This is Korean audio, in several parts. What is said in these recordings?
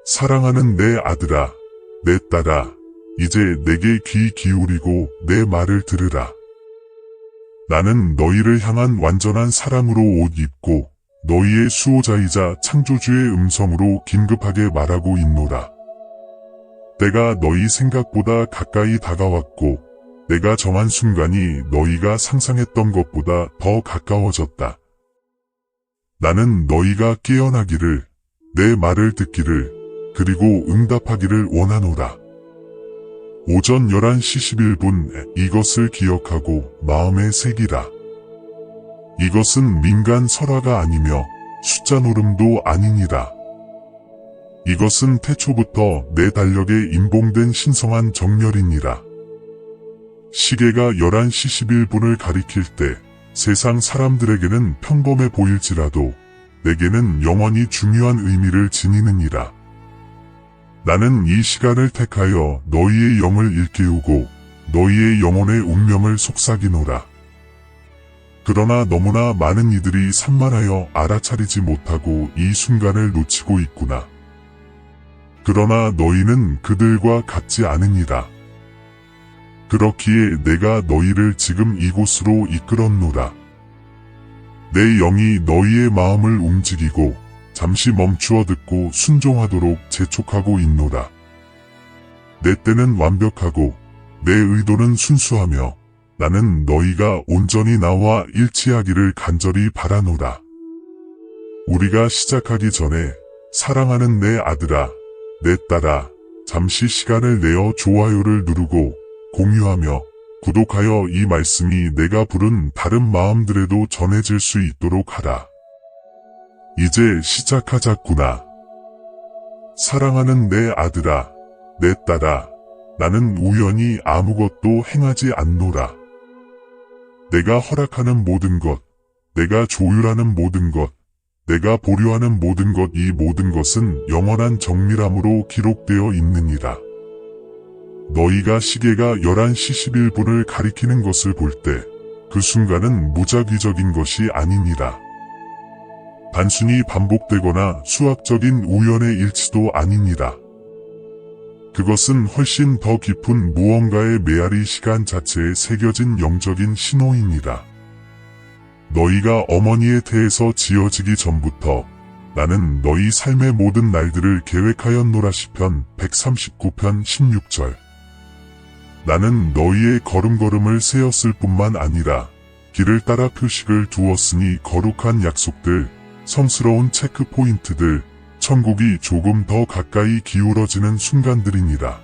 사랑하는 내 아들아, 내 딸아, 이제 내게 귀 기울이고 내 말을 들으라. 나는 너희를 향한 완전한 사랑으로 옷 입고 너희의 수호자이자 창조주의 음성으로 긴급하게 말하고 있노라. 때가 너희 생각보다 가까이 다가왔고 내가 정한 순간이 너희가 상상했던 것보다 더 가까워졌다. 나는 너희가 깨어나기를, 내 말을 듣기를, 그리고 응답하기를 원하노라. 오전 11시 11분 이것을 기억하고 마음에 새기라. 이것은 민간 설화가 아니며 숫자 노름도 아니니라. 이것은 태초부터 내 달력에 인봉된 신성한 정렬이니라. 시계가 11시 11분을 가리킬 때 세상 사람들에게는 평범해 보일지라도 내게는 영원히 중요한 의미를 지니느니라. 나는 이 시간을 택하여 너희의 영을 일깨우고 너희의 영혼의 운명을 속삭이노라. 그러나 너무나 많은 이들이 산만하여 알아차리지 못하고 이 순간을 놓치고 있구나. 그러나 너희는 그들과 같지 않으니라. 그렇기에 내가 너희를 지금 이곳으로 이끌었노라. 내 영이 너희의 마음을 움직이고 잠시 멈추어 듣고 순종하도록 재촉하고 있노라. 내 때는 완벽하고 내 의도는 순수하며 나는 너희가 온전히 나와 일치하기를 간절히 바라노라. 우리가 시작하기 전에 사랑하는 내 아들아, 내 딸아, 잠시 시간을 내어 좋아요를 누르고 공유하며 구독하여 이 말씀이 내가 부른 다른 마음들에도 전해질 수 있도록 하라. 이제 시작하자꾸나. 사랑하는 내 아들아, 내 딸아, 나는 우연히 아무것도 행하지 않노라. 내가 허락하는 모든 것, 내가 조율하는 모든 것, 내가 보류하는 모든 것, 이 모든 것은 영원한 정밀함으로 기록되어 있느니라. 너희가 시계가 11시 11분을 가리키는 것을 볼 때 그 순간은 무작위적인 것이 아니니라. 단순히 반복되거나 수학적인 우연의 일치도 아니니라. 그것은 훨씬 더 깊은 무언가의 메아리 시간 자체에 새겨진 영적인 신호이니라. 너희가 어머니의 태에서 지어지기 전부터 나는 너희 삶의 모든 날들을 계획하였노라. 시편 139편 16절. 나는 너희의 걸음걸음을 세었을 뿐만 아니라 길을 따라 표식을 두었으니 거룩한 약속들, 성스러운 체크 포인트들, 천국이 조금 더 가까이 기울어지는 순간들이니라.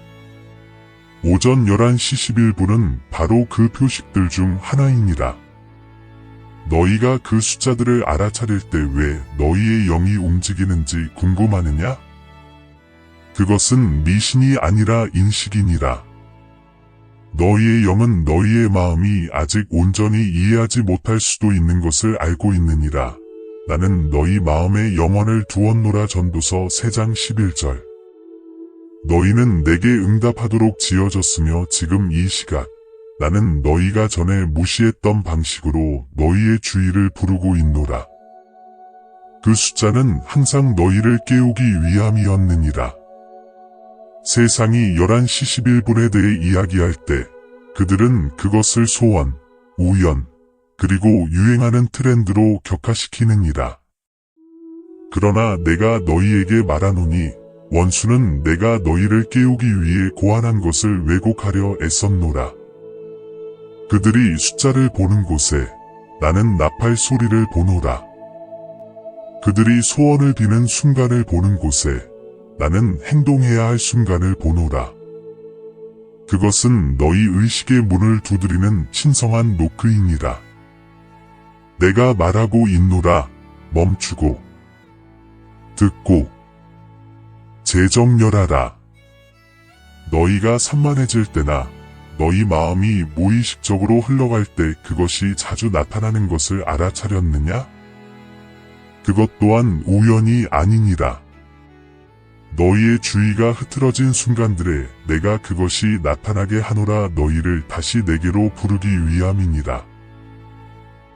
오전 11시 11분은 바로 그 표식들 중 하나이니라. 너희가 그 숫자들을 알아차릴 때 왜 너희의 영이 움직이는지 궁금하느냐? 그것은 미신이 아니라 인식이니라. 너희의 영은 너희의 마음이 아직 온전히 이해하지 못할 수도 있는 것을 알고 있느니라. 나는 너희 마음에 영원을 두었노라. 전도서 3장 11절. 너희는 내게 응답하도록 지어졌으며 지금 이 시각 나는 너희가 전에 무시했던 방식으로 너희의 주의를 부르고 있노라. 그 숫자는 항상 너희를 깨우기 위함이었느니라. 세상이 11시 11분에 대해 이야기할 때 그들은 그것을 소원, 우연, 그리고 유행하는 트렌드로 격화시키느니라. 그러나 내가 너희에게 말하노니 원수는 내가 너희를 깨우기 위해 고안한 것을 왜곡하려 애썼노라. 그들이 숫자를 보는 곳에 나는 나팔 소리를 보노라. 그들이 소원을 비는 순간을 보는 곳에 나는 행동해야 할 순간을 보노라. 그것은 너희 의식의 문을 두드리는 신성한 노크이니라. 내가 말하고 있노라. 멈추고 듣고 재정렬하라. 너희가 산만해질 때나 너희 마음이 무의식적으로 흘러갈 때 그것이 자주 나타나는 것을 알아차렸느냐? 그것 또한 우연이 아니니라. 너희의 주의가 흐트러진 순간들에 내가 그것이 나타나게 하노라. 너희를 다시 내게로 부르기 위함이니라.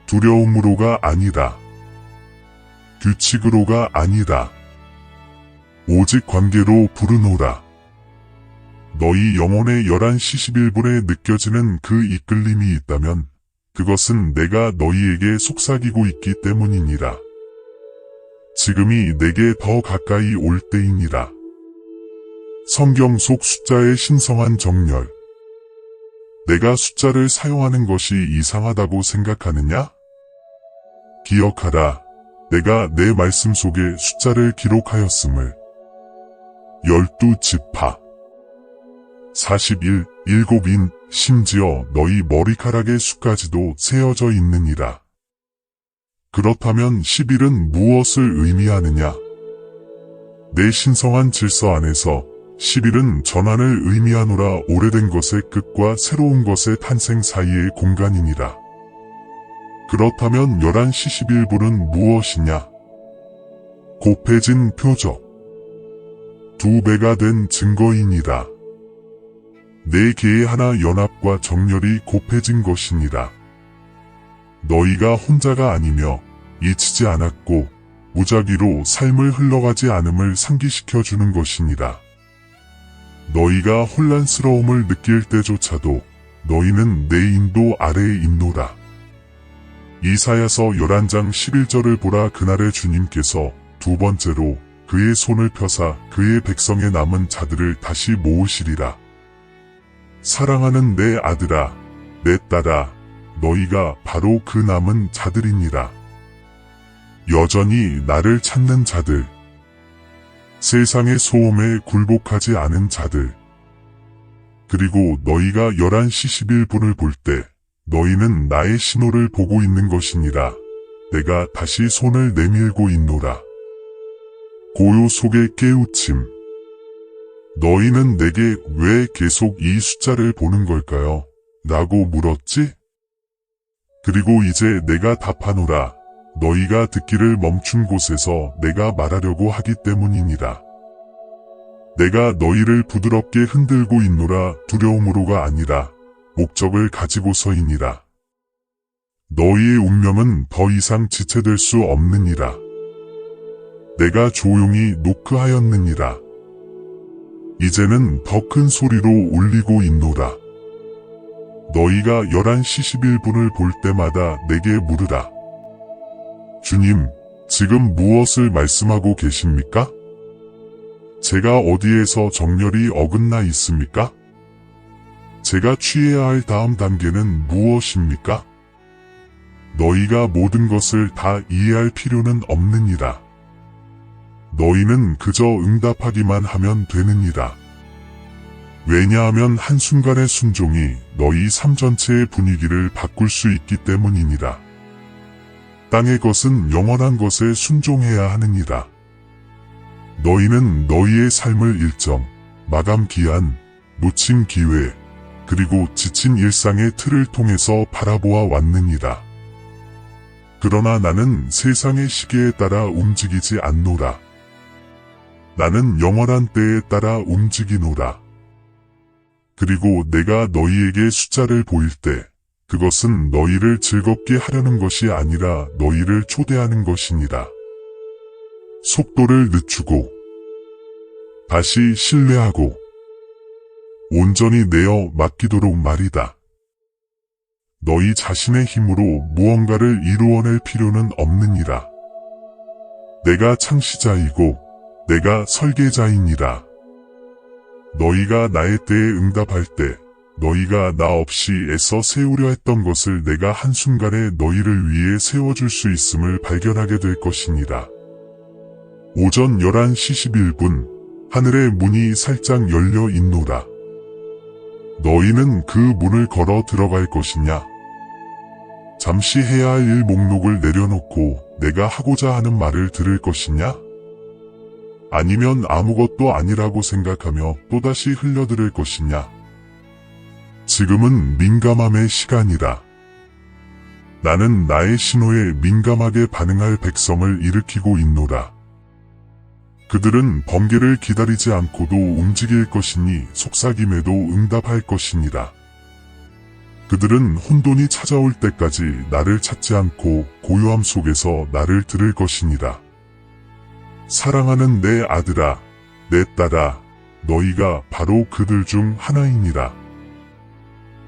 두려움으로가 아니라, 규칙으로가 아니라, 오직 관계로 부르노라. 너희 영혼의 11시 11분에 느껴지는 그 이끌림이 있다면 그것은 내가 너희에게 속삭이고 있기 때문이니라. 지금이 내게 더 가까이 올 때이니라. 성경 속 숫자의 신성한 정렬. 내가 숫자를 사용하는 것이 이상하다고 생각하느냐? 기억하라. 내가 내 말씀 속에 숫자를 기록하였음을. 12지파. 41, 7인, 심지어 너희 머리카락의 수까지도 세어져 있느니라. 그렇다면 11은 무엇을 의미하느냐? 내 신성한 질서 안에서 11은 전환을 의미하노라. 오래된 것의 끝과 새로운 것의 탄생 사이의 공간이니라. 그렇다면 11시 11분은 무엇이냐? 곱해진 표적. 2배가 된 증거이니라. 네 개의 하나 연합과 정렬이 곱해진 것이니라. 너희가 혼자가 아니며 잊히지 않았고 무작위로 삶을 흘러가지 않음을 상기시켜주는 것이니라. 너희가 혼란스러움을 느낄 때조차도 너희는 내 인도 아래에 있노라. 이사야서 11장 11절을 보라. 그날에 주님께서 두 번째로 그의 손을 펴사 그의 백성의 남은 자들을 다시 모으시리라. 사랑하는 내 아들아, 내 딸아, 너희가 바로 그 남은 자들이니라. 여전히 나를 찾는 자들, 세상의 소음에 굴복하지 않은 자들, 그리고 너희가 11시 11분을 볼 때 너희는 나의 신호를 보고 있는 것이니라. 내가 다시 손을 내밀고 있노라. 고요 속의 깨우침. 너희는 내게 왜 계속 이 숫자를 보는 걸까요? 라고 물었지? 그리고 이제 내가 답하노라. 너희가 듣기를 멈춘 곳에서 내가 말하려고 하기 때문이니라. 내가 너희를 부드럽게 흔들고 있노라. 두려움으로가 아니라 목적을 가지고서이니라. 너희의 운명은 더 이상 지체될 수 없느니라. 내가 조용히 노크하였느니라. 이제는 더 큰 소리로 울리고 있노라. 너희가 11시 11분을 볼 때마다 내게 물으라. 주님, 지금 무엇을 말씀하고 계십니까? 제가 어디에서 정렬이 어긋나 있습니까? 제가 취해야 할 다음 단계는 무엇입니까? 너희가 모든 것을 다 이해할 필요는 없느니라. 너희는 그저 응답하기만 하면 되느니라. 왜냐하면 한순간의 순종이 너희 삶 전체의 분위기를 바꿀 수 있기 때문이니라. 땅의 것은 영원한 것에 순종해야 하느니라. 너희는 너희의 삶을 일정, 마감 기한, 놓친 기회, 그리고 지친 일상의 틀을 통해서 바라보아 왔느니라. 그러나 나는 세상의 시계에 따라 움직이지 않노라. 나는 영원한 때에 따라 움직이노라. 그리고 내가 너희에게 숫자를 보일 때 그것은 너희를 즐겁게 하려는 것이 아니라 너희를 초대하는 것이니라. 속도를 늦추고 다시 신뢰하고 온전히 내어 맡기도록 말이다. 너희 자신의 힘으로 무언가를 이루어낼 필요는 없느니라. 내가 창시자이고 내가 설계자이니라. 너희가 나의 때에 응답할 때 너희가 나 없이 애써 세우려 했던 것을 내가 한순간에 너희를 위해 세워줄 수 있음을 발견하게 될 것이니라. 오전 11시 11분 하늘의 문이 살짝 열려 있노라. 너희는 그 문을 걸어 들어갈 것이냐? 잠시 해야 할 일 목록을 내려놓고 내가 하고자 하는 말을 들을 것이냐? 아니면 아무것도 아니라고 생각하며 또다시 흘려들을 것이냐? 지금은 민감함의 시간이라. 나는 나의 신호에 민감하게 반응할 백성을 일으키고 있노라. 그들은 번개를 기다리지 않고도 움직일 것이니 속삭임에도 응답할 것이니라. 그들은 혼돈이 찾아올 때까지 나를 찾지 않고 고요함 속에서 나를 들을 것이니라. 사랑하는 내 아들아, 내 딸아, 너희가 바로 그들 중 하나이니라.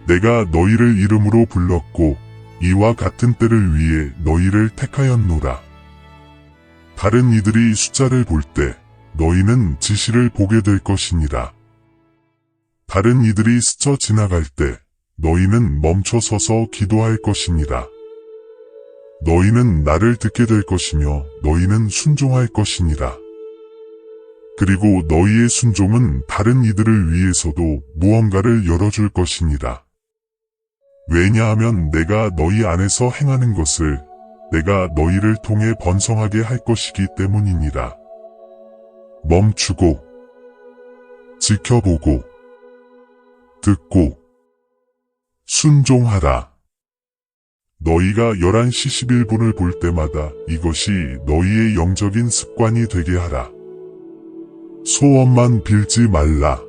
내가 너희를 이름으로 불렀고 이와 같은 때를 위해 너희를 택하였노라. 다른 이들이 숫자를 볼 때 너희는 지시를 보게 될 것이니라. 다른 이들이 스쳐 지나갈 때 너희는 멈춰 서서 기도할 것이니라. 너희는 나를 듣게 될 것이며 너희는 순종할 것이니라. 그리고 너희의 순종은 다른 이들을 위해서도 무언가를 열어줄 것이니라. 왜냐하면 내가 너희 안에서 행하는 것을 내가 너희를 통해 번성하게 할 것이기 때문이니라. 멈추고 지켜보고 듣고 순종하라. 너희가 11시 11분을 볼 때마다 이것이 너희의 영적인 습관이 되게 하라. 소원만 빌지 말라.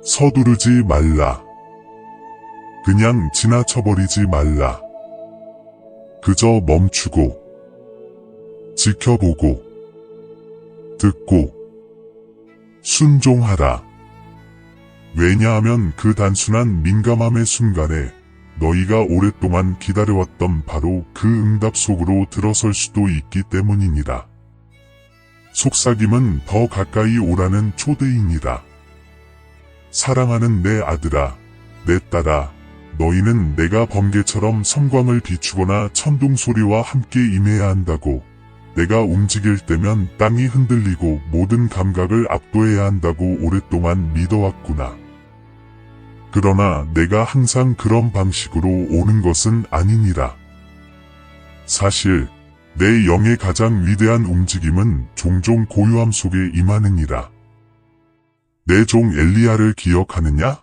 서두르지 말라. 그냥 지나쳐버리지 말라. 그저 멈추고 지켜보고 듣고 순종하라. 왜냐하면 그 단순한 민감함의 순간에 너희가 오랫동안 기다려왔던 바로 그 응답 속으로 들어설 수도 있기 때문이니라. 속삭임은 더 가까이 오라는 초대이니라. 사랑하는 내 아들아, 내 딸아, 너희는 내가 번개처럼 성광을 비추거나 천둥 소리와 함께 임해야 한다고, 내가 움직일 때면 땅이 흔들리고 모든 감각을 압도해야 한다고 오랫동안 믿어왔구나. 그러나 내가 항상 그런 방식으로 오는 것은 아니니라. 사실 내 영의 가장 위대한 움직임은 종종 고요함 속에 임하느니라. 내 종 엘리야를 기억하느냐?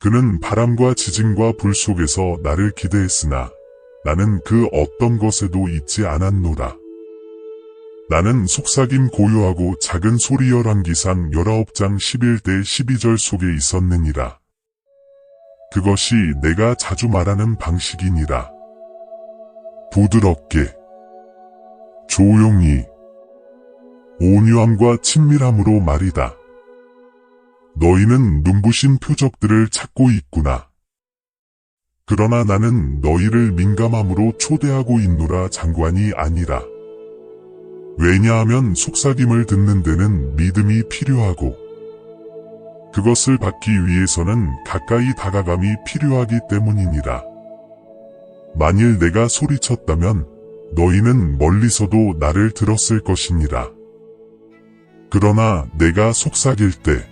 그는 바람과 지진과 불 속에서 나를 기대했으나 나는 그 어떤 것에도 잊지 않았노라. 나는 속삭임 고요하고 작은 소리 열왕기상 19장 11대 12절 속에 있었느니라. 그것이 내가 자주 말하는 방식이니라. 부드럽게, 조용히, 온유함과 친밀함으로 말이다. 너희는 눈부신 표적들을 찾고 있구나. 그러나 나는 너희를 민감함으로 초대하고 있노라 장관이 아니라. 왜냐하면 속삭임을 듣는 데는 믿음이 필요하고 그것을 받기 위해서는 가까이 다가감이 필요하기 때문이니라. 만일 내가 소리쳤다면 너희는 멀리서도 나를 들었을 것이니라. 그러나 내가 속삭일 때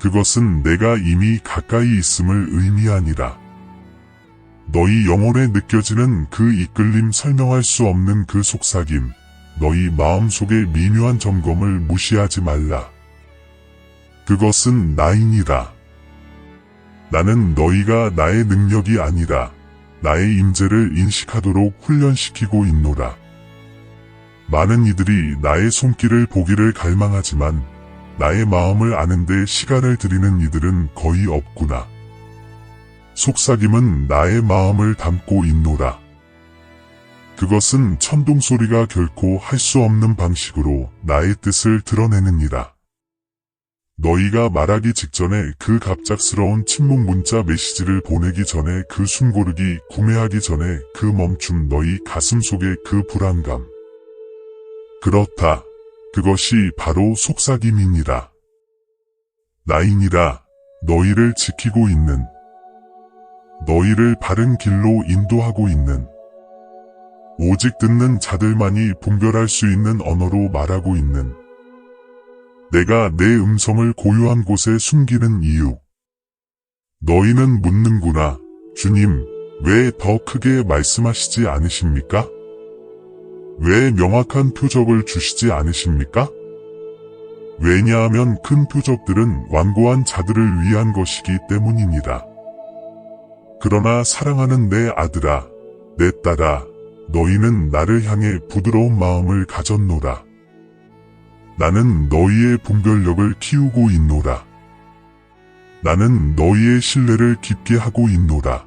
그것은 내가 이미 가까이 있음을 의미하니라. 너희 영혼에 느껴지는 그 이끌림, 설명할 수 없는 그 속삭임, 너희 마음속의 미묘한 점검을 무시하지 말라. 그것은 나이니라. 나는 너희가 나의 능력이 아니라 나의 임재를 인식하도록 훈련시키고 있노라. 많은 이들이 나의 손길을 보기를 갈망하지만 나의 마음을 아는데 시간을 들이는 이들은 거의 없구나. 속삭임은 나의 마음을 담고 있노라. 그것은 천둥 소리가 결코 할 수 없는 방식으로 나의 뜻을 드러내느니라. 너희가 말하기 직전에 그 갑작스러운 침묵 문자 메시지를 보내기 전에 그 숨고르기 구매하기 전에 그 멈춤, 너희 가슴 속의 그 불안감. 그렇다. 그것이 바로 속삭임이니라. 나이니라. 너희를 지키고 있는, 너희를 바른 길로 인도하고 있는, 오직 듣는 자들만이 분별할 수 있는 언어로 말하고 있는, 내가 내 음성을 고요한 곳에 숨기는 이유. 너희는 묻는구나. 주님, 왜 더 크게 말씀하시지 않으십니까? 왜 명확한 표적을 주시지 않으십니까? 왜냐하면 큰 표적들은 완고한 자들을 위한 것이기 때문이니라. 그러나 사랑하는 내 아들아, 내 딸아, 너희는 나를 향해 부드러운 마음을 가졌노라. 나는 너희의 분별력을 키우고 있노라. 나는 너희의 신뢰를 깊게 하고 있노라.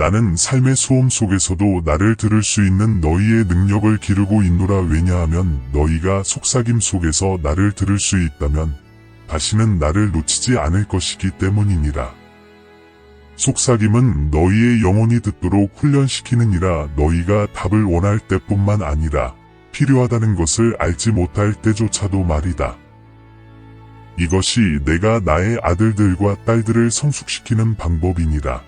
나는 삶의 소음 속에서도 나를 들을 수 있는 너희의 능력을 기르고 있노라. 왜냐하면 너희가 속삭임 속에서 나를 들을 수 있다면 다시는 나를 놓치지 않을 것이기 때문이니라. 속삭임은 너희의 영혼이 듣도록 훈련시키느니라. 너희가 답을 원할 때뿐만 아니라 필요하다는 것을 알지 못할 때조차도 말이다. 이것이 내가 나의 아들들과 딸들을 성숙시키는 방법이니라.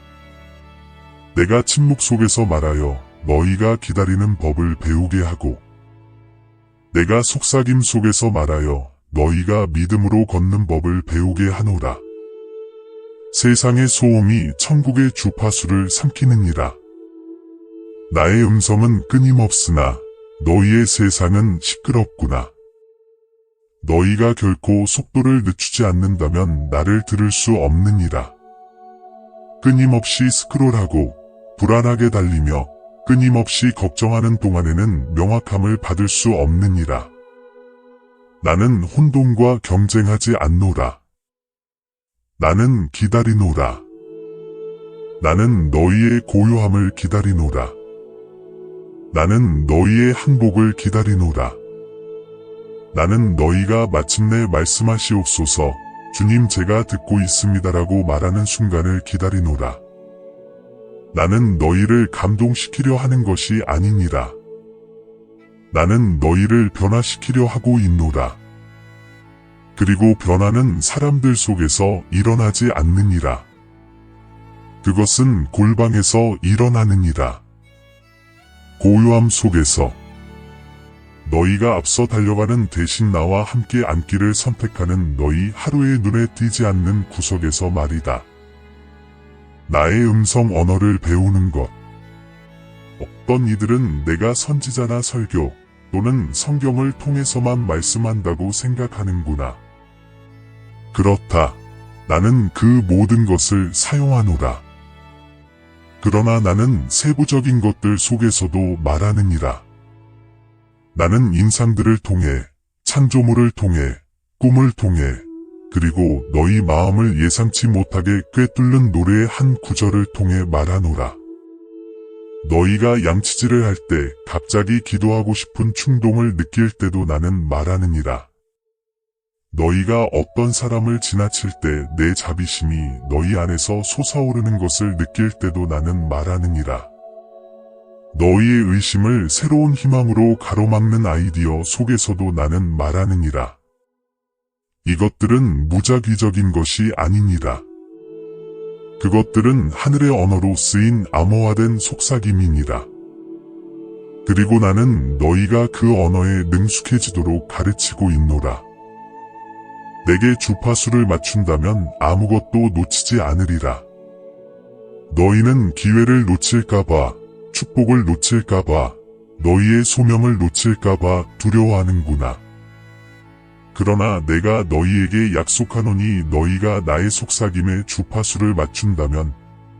내가 침묵 속에서 말하여 너희가 기다리는 법을 배우게 하고, 내가 속삭임 속에서 말하여 너희가 믿음으로 걷는 법을 배우게 하노라. 세상의 소음이 천국의 주파수를 삼키느니라. 나의 음성은 끊임없으나 너희의 세상은 시끄럽구나. 너희가 결코 속도를 늦추지 않는다면 나를 들을 수 없느니라. 끊임없이 스크롤하고 불안하게 달리며 끊임없이 걱정하는 동안에는 명확함을 받을 수 없느니라. 나는 혼돈과 경쟁하지 않노라. 나는 기다리노라. 나는 너희의 고요함을 기다리노라. 나는 너희의 항복을 기다리노라. 나는 너희가 마침내 말씀하시옵소서, 주님 제가 듣고 있습니다라고 말하는 순간을 기다리노라. 나는 너희를 감동시키려 하는 것이 아니니라. 나는 너희를 변화시키려 하고 있노라. 그리고 변화는 사람들 속에서 일어나지 않느니라. 그것은 골방에서 일어나느니라. 고요함 속에서 너희가 앞서 달려가는 대신 나와 함께 앉기를 선택하는 너희 하루의 눈에 띄지 않는 구석에서 말이다. 나의 음성 언어를 배우는 것. 어떤 이들은 내가 선지자나 설교 또는 성경을 통해서만 말씀한다고 생각하는구나. 그렇다. 나는 그 모든 것을 사용하노라. 그러나 나는 세부적인 것들 속에서도 말하느니라. 나는 인상들을 통해, 창조물을 통해, 꿈을 통해, 그리고 너희 마음을 예상치 못하게 꿰뚫는 노래의 한 구절을 통해 말하노라. 너희가 양치질을 할 때 갑자기 기도하고 싶은 충동을 느낄 때도 나는 말하느니라. 너희가 어떤 사람을 지나칠 때 내 자비심이 너희 안에서 솟아오르는 것을 느낄 때도 나는 말하느니라. 너희의 의심을 새로운 희망으로 가로막는 아이디어 속에서도 나는 말하느니라. 이것들은 무작위적인 것이 아니니라. 그것들은 하늘의 언어로 쓰인 암호화된 속삭임이니라. 그리고 나는 너희가 그 언어에 능숙해지도록 가르치고 있노라. 내게 주파수를 맞춘다면 아무것도 놓치지 않으리라. 너희는 기회를 놓칠까봐, 축복을 놓칠까봐, 너희의 소명을 놓칠까봐 두려워하는구나. 그러나 내가 너희에게 약속하노니 너희가 나의 속삭임에 주파수를 맞춘다면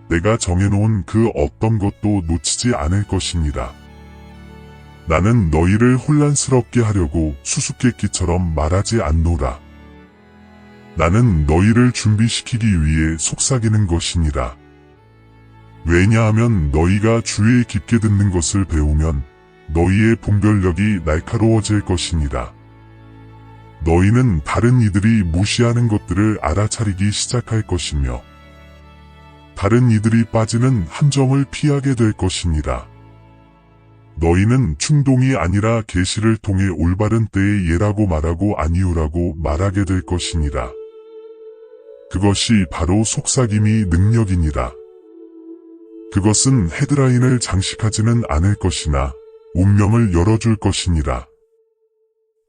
내가 정해놓은 그 어떤 것도 놓치지 않을 것이니라. 나는 너희를 혼란스럽게 하려고 수수께끼처럼 말하지 않노라. 나는 너희를 준비시키기 위해 속삭이는 것이니라. 왜냐하면 너희가 주의 깊게 듣는 것을 배우면 너희의 분별력이 날카로워질 것이니라. 너희는 다른 이들이 무시하는 것들을 알아차리기 시작할 것이며 다른 이들이 빠지는 함정을 피하게 될 것이니라. 너희는 충동이 아니라 계시를 통해 올바른 때에 예라고 말하고 아니오라고 말하게 될 것이니라. 그것이 바로 속삭임이 능력이니라. 그것은 헤드라인을 장식하지는 않을 것이나 운명을 열어줄 것이니라.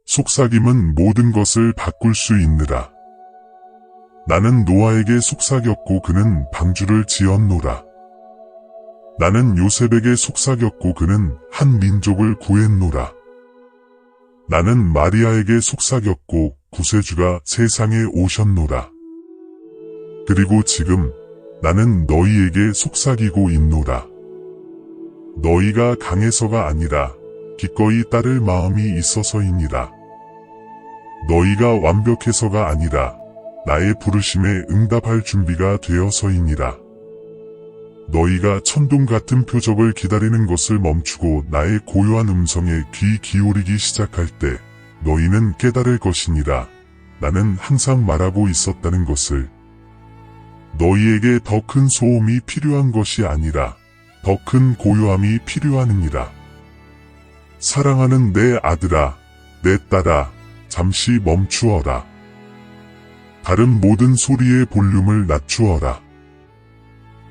속삭임은 모든 것을 바꿀 수 있느라. 나는 노아에게 속삭였고 그는 방주를 지었노라. 나는 요셉에게 속삭였고 그는 한 민족을 구했노라. 나는 마리아에게 속삭였고 구세주가 세상에 오셨노라. 그리고 지금 나는 너희에게 속삭이고 있노라. 너희가 강해서가 아니라 기꺼이 따를 마음이 있어서이니라. 너희가 완벽해서가 아니라 나의 부르심에 응답할 준비가 되어서이니라. 너희가 천둥 같은 표적을 기다리는 것을 멈추고 나의 고요한 음성에 귀 기울이기 시작할 때 너희는 깨달을 것이니라. 나는 항상 말하고 있었다는 것을. 너희에게 더 큰 소음이 필요한 것이 아니라 더 큰 고요함이 필요하느니라. 사랑하는 내 아들아, 내 딸아, 잠시 멈추어라. 다른 모든 소리의 볼륨을 낮추어라.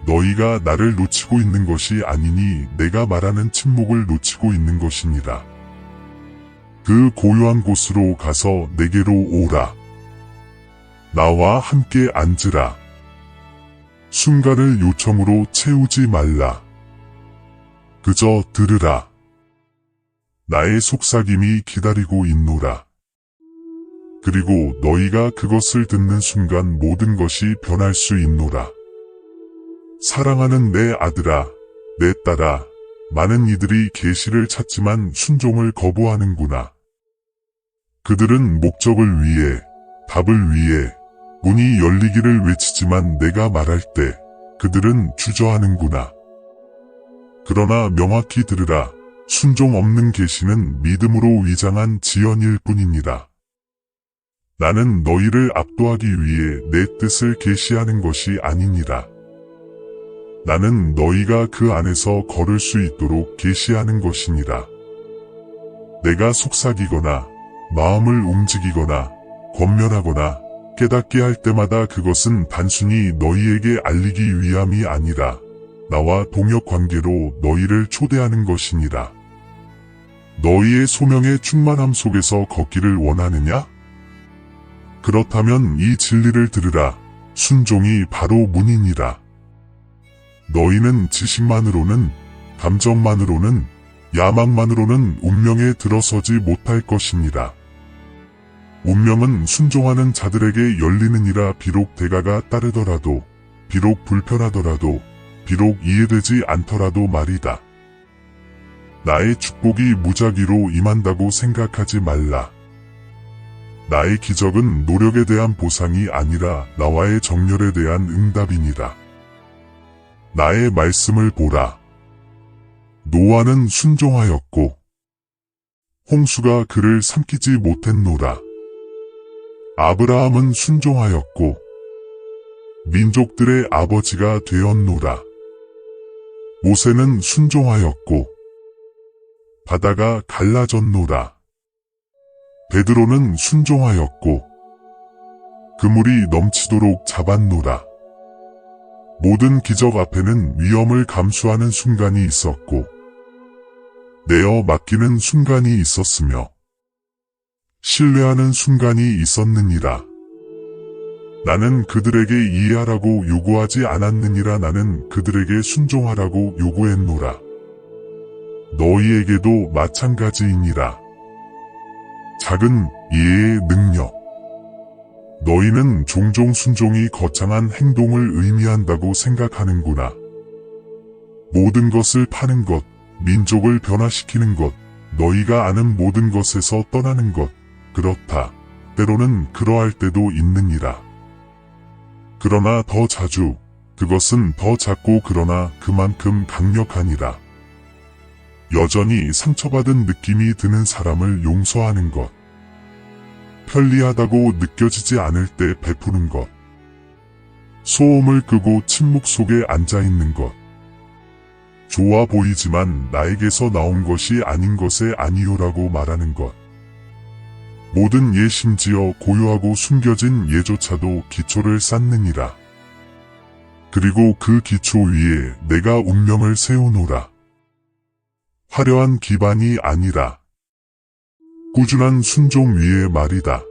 너희가 나를 놓치고 있는 것이 아니니 내가 말하는 침묵을 놓치고 있는 것이니라. 그 고요한 곳으로 가서 내게로 오라. 나와 함께 앉으라. 순간을 요청으로 채우지 말라. 그저 들으라. 나의 속삭임이 기다리고 있노라. 그리고 너희가 그것을 듣는 순간 모든 것이 변할 수 있노라. 사랑하는 내 아들아, 내 딸아, 많은 이들이 계시를 찾지만 순종을 거부하는구나. 그들은 목적을 위해, 답을 위해, 문이 열리기를 외치지만 내가 말할 때 그들은 주저하는구나. 그러나 명확히 들으라. 순종 없는 계시는 믿음으로 위장한 지연일 뿐이니라. 나는 너희를 압도하기 위해 내 뜻을 계시하는 것이 아니니라. 나는 너희가 그 안에서 걸을 수 있도록 계시하는 것이니라. 내가 속삭이거나 마음을 움직이거나 권면하거나 깨닫게 할 때마다 그것은 단순히 너희에게 알리기 위함이 아니라 나와 동역 관계로 너희를 초대하는 것이니라. 너희의 소명의 충만함 속에서 걷기를 원하느냐? 그렇다면 이 진리를 들으라. 순종이 바로 문이니라. 너희는 지식만으로는, 감정만으로는, 야망만으로는 운명에 들어서지 못할 것이니라. 운명은 순종하는 자들에게 열리느니라. 비록 대가가 따르더라도, 비록 불편하더라도, 비록 이해되지 않더라도 말이다. 나의 축복이 무작위로 임한다고 생각하지 말라. 나의 기적은 노력에 대한 보상이 아니라 나와의 정열에 대한 응답이니라. 나의 말씀을 보라. 노아는 순종하였고 홍수가 그를 삼키지 못했노라. 아브라함은 순종하였고 민족들의 아버지가 되었노라. 모세는 순종하였고 바다가 갈라졌노라. 베드로는 순종하였고 그물이 넘치도록 잡았노라. 모든 기적 앞에는 위험을 감수하는 순간이 있었고 내어 맡기는 순간이 있었으며 신뢰하는 순간이 있었느니라. 나는 그들에게 이해하라고 요구하지 않았느니라. 나는 그들에게 순종하라고 요구했노라. 너희에게도 마찬가지이니라. 작은 이해의 능력. 너희는 종종 순종이 거창한 행동을 의미한다고 생각하는구나. 모든 것을 파는 것, 민족을 변화시키는 것, 너희가 아는 모든 것에서 떠나는 것, 그렇다. 때로는 그러할 때도 있느니라. 그러나 더 자주, 그것은 더 작고 그러나 그만큼 강력하니라. 여전히 상처받은 느낌이 드는 사람을 용서하는 것. 편리하다고 느껴지지 않을 때 베푸는 것. 소음을 끄고 침묵 속에 앉아있는 것. 좋아 보이지만 나에게서 나온 것이 아닌 것에 아니요라고 말하는 것. 모든 예 심지어 고요하고 숨겨진 예조차도 기초를 쌓느니라. 그리고 그 기초 위에 내가 운명을 세우노라. 화려한 기반이 아니라 꾸준한 순종 위에 말이다.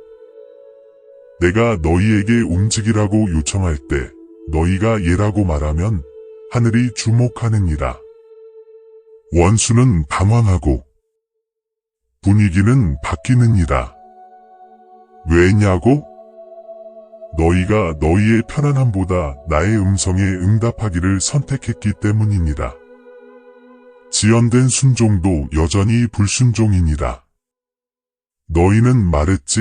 내가 너희에게 움직이라고 요청할 때 너희가 예라고 말하면 하늘이 주목하느니라. 원수는 당황하고 분위기는 바뀌느니라. 왜냐고? 너희가 너희의 편안함보다 나의 음성에 응답하기를 선택했기 때문이니라. 지연된 순종도 여전히 불순종이니라. 너희는 말했지,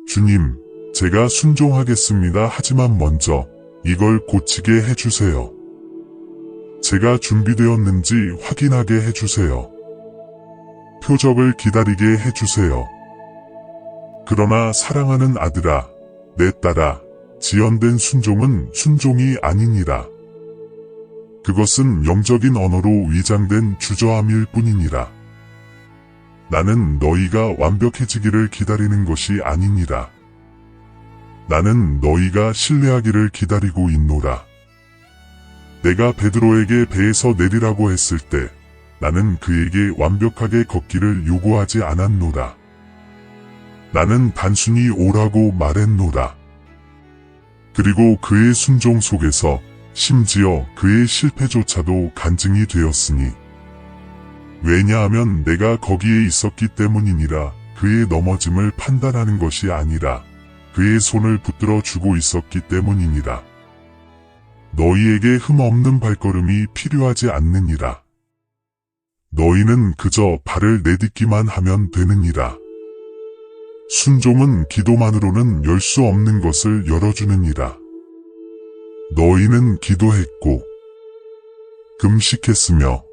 주님, 제가 순종하겠습니다. 하지만 먼저 이걸 고치게 해주세요. 제가 준비되었는지 확인하게 해주세요. 표적을 기다리게 해주세요. 그러나 사랑하는 아들아, 내 딸아, 지연된 순종은 순종이 아니니라. 그것은 영적인 언어로 위장된 주저함일 뿐이니라. 나는 너희가 완벽해지기를 기다리는 것이 아니니라. 나는 너희가 신뢰하기를 기다리고 있노라. 내가 베드로에게 배에서 내리라고 했을 때 나는 그에게 완벽하게 걷기를 요구하지 않았노라. 나는 단순히 오라고 말했노라. 그리고 그의 순종 속에서 심지어 그의 실패조차도 간증이 되었으니 왜냐하면 내가 거기에 있었기 때문이니라. 그의 넘어짐을 판단하는 것이 아니라 그의 손을 붙들어 주고 있었기 때문이니라. 너희에게 흠없는 발걸음이 필요하지 않느니라. 너희는 그저 발을 내딛기만 하면 되느니라. 순종은 기도만으로는 열 수 없는 것을 열어주느니라. 너희는 기도했고 금식했으며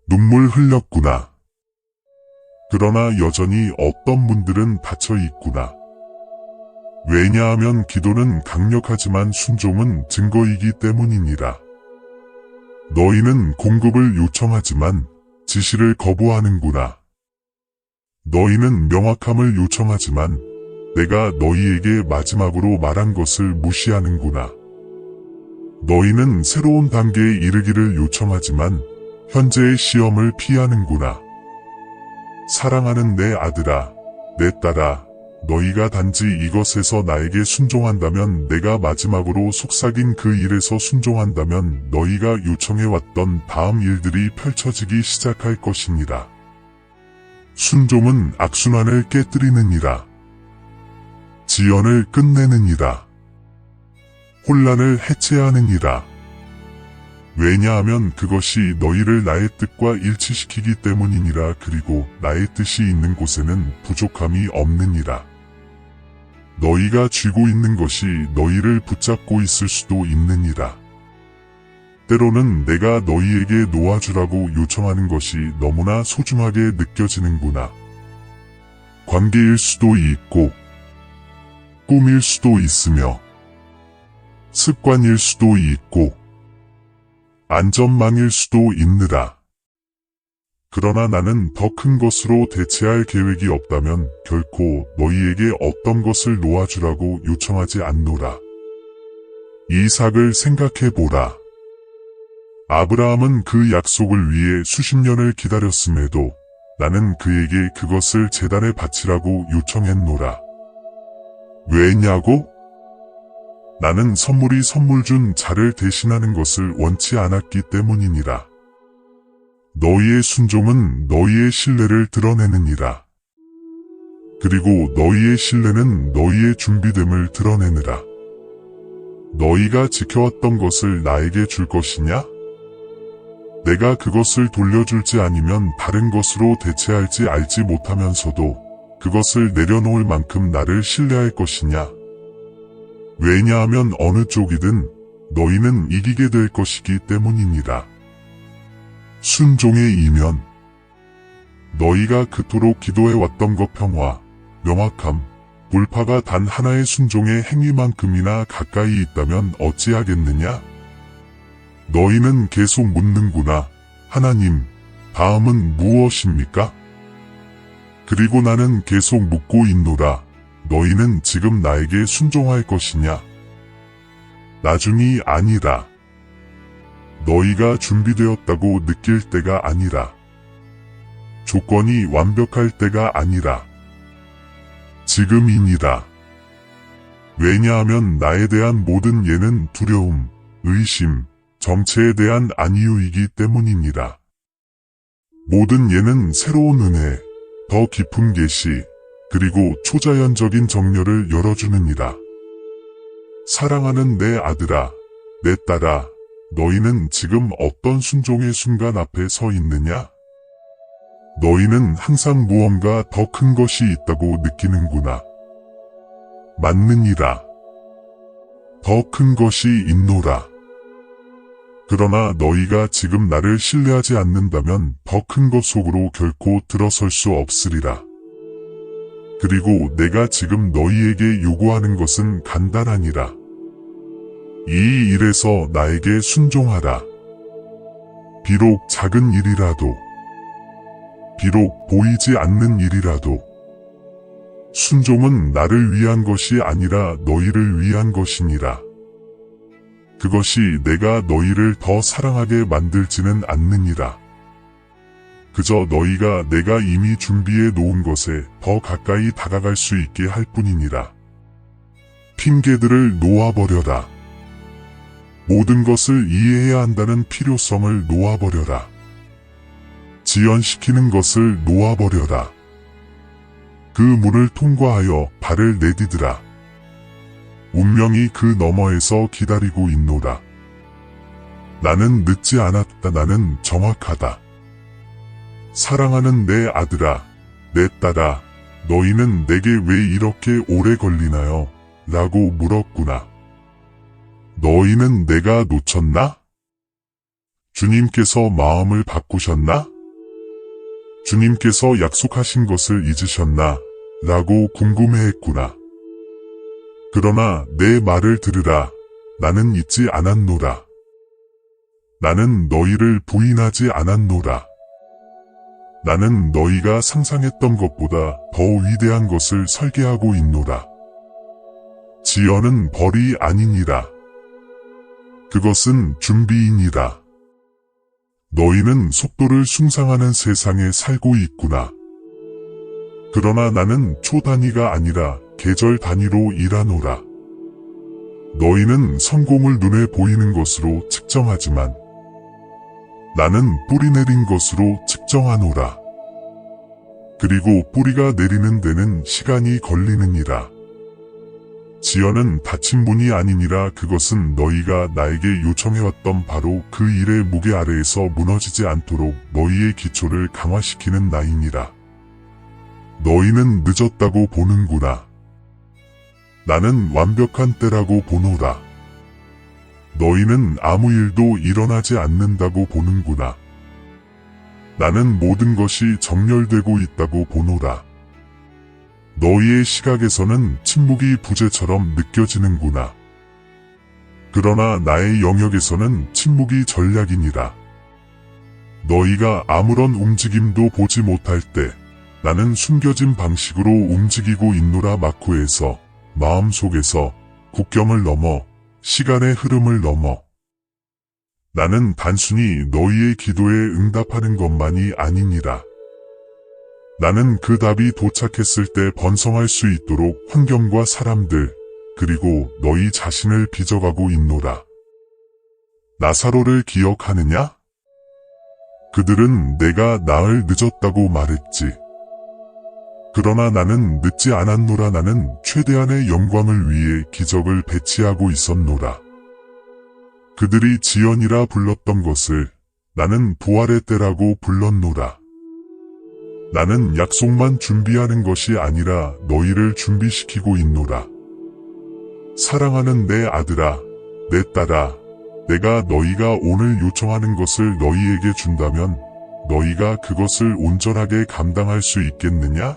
눈물 흘렸구나. 그러나 여전히 어떤 분들은 닫혀 있구나. 왜냐하면 기도는 강력하지만 순종은 증거이기 때문이니라. 너희는 공급을 요청하지만 지시를 거부하는구나. 너희는 명확함을 요청하지만 내가 너희에게 마지막으로 말한 것을 무시하는구나. 너희는 새로운 단계에 이르기를 요청하지만 현재의 시험을 피하는구나. 사랑하는 내 아들아, 내 딸아, 너희가 단지 이것에서 나에게 순종한다면, 내가 마지막으로 속삭인 그 일에서 순종한다면 너희가 요청해왔던 다음 일들이 펼쳐지기 시작할 것이니라. 순종은 악순환을 깨뜨리느니라. 지연을 끝내느니라. 혼란을 해체하느니라. 왜냐하면 그것이 너희를 나의 뜻과 일치시키기 때문이니라. 그리고 나의 뜻이 있는 곳에는 부족함이 없느니라. 너희가 쥐고 있는 것이 너희를 붙잡고 있을 수도 있느니라. 때로는 내가 너희에게 놓아주라고 요청하는 것이 너무나 소중하게 느껴지는구나. 관계일 수도 있고, 꿈일 수도 있으며, 습관일 수도 있고, 안전망일 수도 있느라. 그러나 나는 더 큰 것으로 대체할 계획이 없다면 결코 너희에게 어떤 것을 놓아주라고 요청하지 않노라. 이삭을 생각해보라. 아브라함은 그 약속을 위해 수십 년을 기다렸음에도 나는 그에게 그것을 제단에 바치라고 요청했노라. 왜냐고? 나는 선물이 선물 준 자를 대신하는 것을 원치 않았기 때문이니라. 너희의 순종은 너희의 신뢰를 드러내느니라. 그리고 너희의 신뢰는 너희의 준비됨을 드러내느라. 너희가 지켜왔던 것을 나에게 줄 것이냐? 내가 그것을 돌려줄지 아니면 다른 것으로 대체할지 알지 못하면서도 그것을 내려놓을 만큼 나를 신뢰할 것이냐? 왜냐하면 어느 쪽이든 너희는 이기게 될 것이기 때문이니라. 순종의 이면, 너희가 그토록 기도해왔던 것 평화, 명확함, 돌파가 단 하나의 순종의 행위만큼이나 가까이 있다면 어찌하겠느냐? 너희는 계속 묻는구나. 하나님, 다음은 무엇입니까? 그리고 나는 계속 묻고 있노라. 너희는 지금 나에게 순종할 것이냐? 나중이 아니라. 너희가 준비되었다고 느낄 때가 아니라. 조건이 완벽할 때가 아니라. 지금이니라. 왜냐하면 나에 대한 모든 예는 두려움, 의심, 정체에 대한 안이유이기 때문이니라. 모든 예는 새로운 은혜, 더 깊은 계시, 그리고 초자연적인 정렬을 열어주느니라. 사랑하는 내 아들아, 내 딸아, 너희는 지금 어떤 순종의 순간 앞에 서 있느냐? 너희는 항상 무언가 더 큰 것이 있다고 느끼는구나. 맞느니라. 더 큰 것이 있노라. 그러나 너희가 지금 나를 신뢰하지 않는다면 더 큰 것 속으로 결코 들어설 수 없으리라. 그리고 내가 지금 너희에게 요구하는 것은 간단하니라. 이 일에서 나에게 순종하라. 비록 작은 일이라도, 비록 보이지 않는 일이라도, 순종은 나를 위한 것이 아니라 너희를 위한 것이니라. 그것이 내가 너희를 더 사랑하게 만들지는 않느니라. 그저 너희가 내가 이미 준비해 놓은 것에 더 가까이 다가갈 수 있게 할 뿐이니라. 핑계들을 놓아버려라. 모든 것을 이해해야 한다는 필요성을 놓아버려라. 지연시키는 것을 놓아버려라. 그 문을 통과하여 발을 내디드라. 운명이 그 너머에서 기다리고 있노라. 나는 늦지 않았다. 나는 정확하다. 사랑하는 내 아들아, 내 딸아, 너희는 내게 왜 이렇게 오래 걸리나요? 라고 물었구나. 너희는 내가 놓쳤나? 주님께서 마음을 바꾸셨나? 주님께서 약속하신 것을 잊으셨나? 라고 궁금해했구나. 그러나 내 말을 들으라. 나는 잊지 않았노라. 나는 너희를 부인하지 않았노라. 나는 너희가 상상했던 것보다 더 위대한 것을 설계하고 있노라. 지연은 벌이 아니니라. 그것은 준비이니라. 너희는 속도를 숭상하는 세상에 살고 있구나. 그러나 나는 초 단위가 아니라 계절 단위로 일하노라. 너희는 성공을 눈에 보이는 것으로 측정하지만 나는 뿌리 내린 것으로 측정하노라. 그리고 뿌리가 내리는 데는 시간이 걸리느니라. 지연은 닫힌 문이 아니니라. 그것은 너희가 나에게 요청해왔던 바로 그 일의 무게 아래에서 무너지지 않도록 너희의 기초를 강화시키는 나이니라. 너희는 늦었다고 보는구나. 나는 완벽한 때라고 보노라. 너희는 아무 일도 일어나지 않는다고 보는구나. 나는 모든 것이 정렬되고 있다고 보노라. 너희의 시각에서는 침묵이 부재처럼 느껴지는구나. 그러나 나의 영역에서는 침묵이 전략이니라. 너희가 아무런 움직임도 보지 못할 때 나는 숨겨진 방식으로 움직이고 있노라. 마쿠에서, 마음속에서, 국경을 넘어, 시간의 흐름을 넘어. 나는 단순히 너희의 기도에 응답하는 것만이 아니니라. 나는 그 답이 도착했을 때 번성할 수 있도록 환경과 사람들, 그리고 너희 자신을 빚어가고 있노라. 나사로를 기억하느냐? 그들은 내가 나을 늦었다고 말했지. 그러나 나는 늦지 않았노라. 나는 최대한의 영광을 위해 기적을 배치하고 있었노라. 그들이 지연이라 불렀던 것을 나는 부활의 때라고 불렀노라. 나는 약속만 준비하는 것이 아니라 너희를 준비시키고 있노라. 사랑하는 내 아들아, 내 딸아, 내가 너희가 오늘 요청하는 것을 너희에게 준다면 너희가 그것을 온전하게 감당할 수 있겠느냐?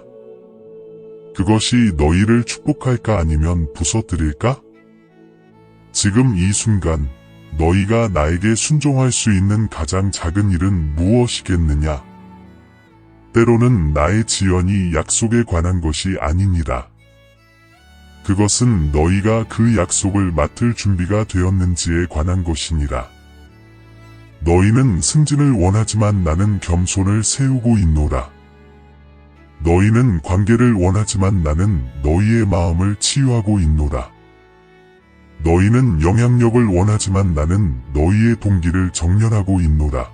그것이 너희를 축복할까 아니면 부서뜨릴까? 지금 이 순간 너희가 나에게 순종할 수 있는 가장 작은 일은 무엇이겠느냐? 때로는 나의 지연이 약속에 관한 것이 아니니라. 그것은 너희가 그 약속을 맡을 준비가 되었는지에 관한 것이니라. 너희는 승진을 원하지만 나는 겸손을 세우고 있노라. 너희는 관계를 원하지만 나는 너희의 마음을 치유하고 있노라. 너희는 영향력을 원하지만 나는 너희의 동기를 정렬하고 있노라.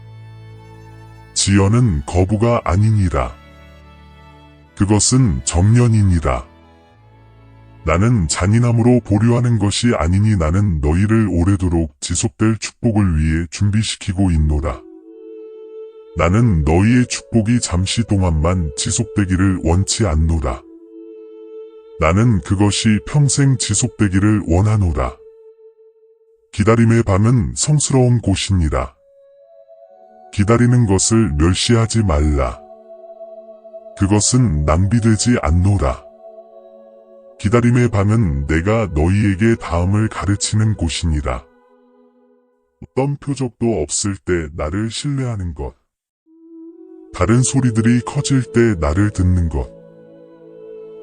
지연은 거부가 아니니라. 그것은 정련이니라. 나는 잔인함으로 보류하는 것이 아니니 나는 너희를 오래도록 지속될 축복을 위해 준비시키고 있노라. 나는 너희의 축복이 잠시 동안만 지속되기를 원치 않노라. 나는 그것이 평생 지속되기를 원하노라. 기다림의 방은 성스러운 곳이니라. 기다리는 것을 멸시하지 말라. 그것은 낭비되지 않노라. 기다림의 방은 내가 너희에게 다음을 가르치는 곳이니라. 어떤 표적도 없을 때 나를 신뢰하는 것. 다른 소리들이 커질 때 나를 듣는 것.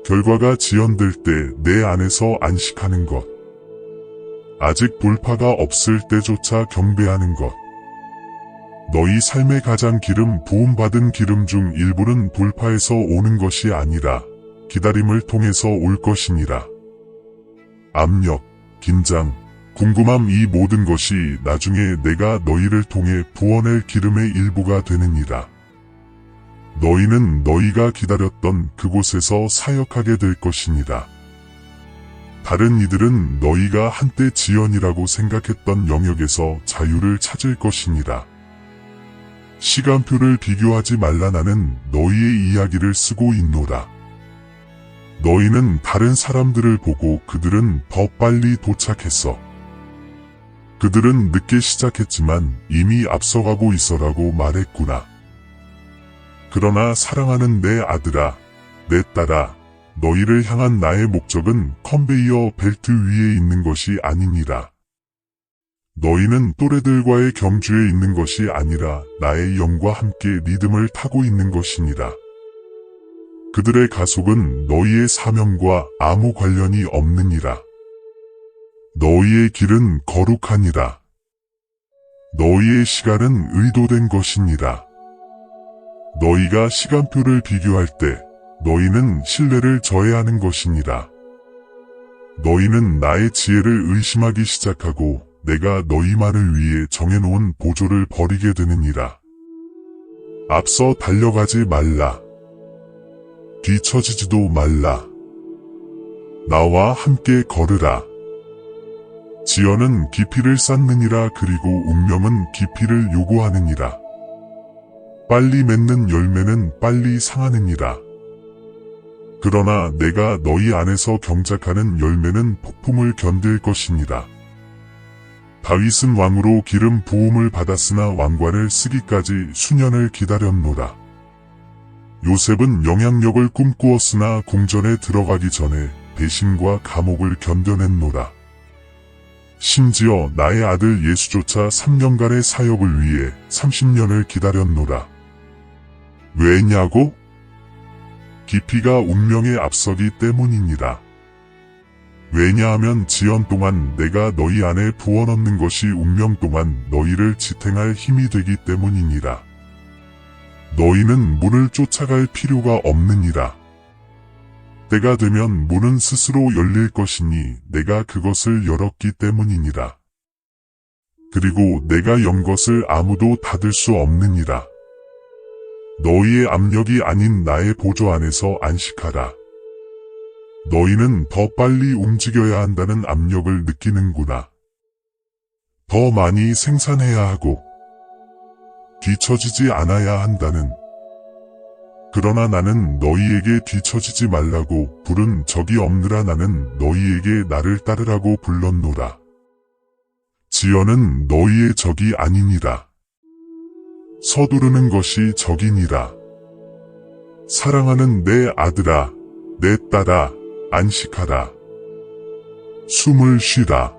결과가 지연될 때 내 안에서 안식하는 것. 아직 돌파가 없을 때조차 경배하는 것. 너희 삶의 가장 기름 부음받은 기름 중 일부는 돌파에서 오는 것이 아니라 기다림을 통해서 올 것이니라. 압력, 긴장, 궁금함 이 모든 것이 나중에 내가 너희를 통해 부어낼 기름의 일부가 되느니라. 너희는 너희가 기다렸던 그곳에서 사역하게 될 것이니라. 다른 이들은 너희가 한때 지연이라고 생각했던 영역에서 자유를 찾을 것이니라. 시간표를 비교하지 말라. 나는 너희의 이야기를 쓰고 있노라. 너희는 다른 사람들을 보고 그들은 더 빨리 도착했어. 그들은 늦게 시작했지만 이미 앞서가고 있어라고 말했구나. 그러나 사랑하는 내 아들아, 내 딸아, 너희를 향한 나의 목적은 컨베이어 벨트 위에 있는 것이 아니니라. 너희는 또래들과의 경주에 있는 것이 아니라 나의 영과 함께 리듬을 타고 있는 것이니라. 그들의 가속은 너희의 사명과 아무 관련이 없느니라. 너희의 길은 거룩하니라. 너희의 시간은 의도된 것이니라. 너희가 시간표를 비교할 때 너희는 신뢰를 저해하는 것이니라. 너희는 나의 지혜를 의심하기 시작하고 내가 너희만을 위해 정해놓은 보조를 버리게 되느니라. 앞서 달려가지 말라. 뒤처지지도 말라. 나와 함께 걸으라. 지연은 깊이를 쌓느니라. 그리고 운명은 깊이를 요구하느니라. 빨리 맺는 열매는 빨리 상하느니라. 그러나 내가 너희 안에서 경작하는 열매는 폭풍을 견딜 것이니라. 다윗은 왕으로 기름 부음을 받았으나 왕관을 쓰기까지 수년을 기다렸노라. 요셉은 영향력을 꿈꾸었으나 궁전에 들어가기 전에 배신과 감옥을 견뎌냈노라. 심지어 나의 아들 예수조차 3년간의 사역을 위해 30년을 기다렸노라. 왜냐고? 깊이가 운명에 앞서기 때문이니라. 왜냐하면 지연 동안 내가 너희 안에 부어넣는 것이 운명 동안 너희를 지탱할 힘이 되기 때문이니라. 너희는 문을 쫓아갈 필요가 없느니라. 때가 되면 문은 스스로 열릴 것이니 내가 그것을 열었기 때문이니라. 그리고 내가 연 것을 아무도 닫을 수 없느니라. 너희의 압력이 아닌 나의 보조 안에서 안식하라. 너희는 더 빨리 움직여야 한다는 압력을 느끼는구나. 더 많이 생산해야 하고 뒤처지지 않아야 한다는. 그러나 나는 너희에게 뒤처지지 말라고 부른 적이 없느라. 나는 너희에게 나를 따르라고 불렀노라. 지연은 너희의 적이 아니니라. 서두르는 것이 적이니라. 사랑하는 내 아들아, 내 딸아, 안식하라. 숨을 쉬라.